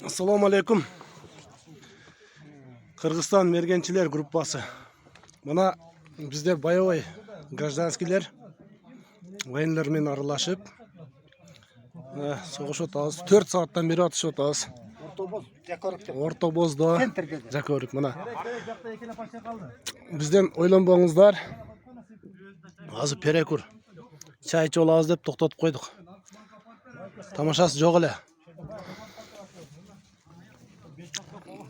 Assalamu alaikum. Kırgızstan mergençiler группасы. Мына біздер боевой гражданскийлер военлермен аралашып соғышып атабыз. 4 сааттан бері атышып атабыз. Ортобозда Жакөрүк мына. Бізден ойланбаңыздар. Азыр перекур. Чай ичип алабыз деп токтотуп койдук. Тамашасы жок эле.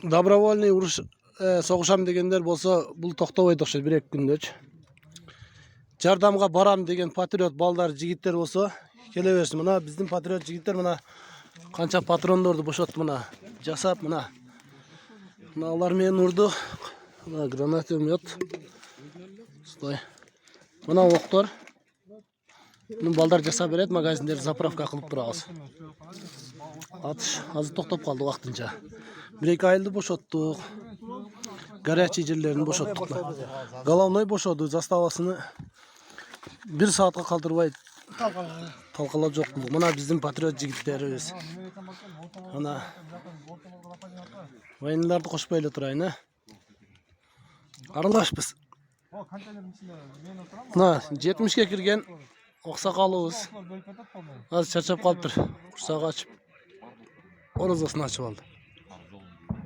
Добровольный уруш согушам дегендер болсо бул токтобойт окшойт 1-2 күндөчү. Жардамга барам деген патриот балдар, жигиттер болсо келе берсин. Мына биздин патриот жигиттер мына канча патрондорду бошотту мына жасап мына. Мына алар менен урду. Мына гранатомет. Стой. Мына октор. Мына балдар жасап берет, магазиндерди заправка кылып турабыз. Атыш азыр токтоп калды вактынча. 1-2 айылды бошоттук. Горячий жерлерин бошоттук. Головной бошоду, заставасыны 1 саатка калтырбай талкалап жок кылдык. Мына биздин патриот жигиттерибиз. Мына военларды кошпой эле турайын, аралашпыз. Мына 70ке кирген оксакалыбыз азыр чарчап калыптыр. Курсагы ачып, орозосун ачып алды.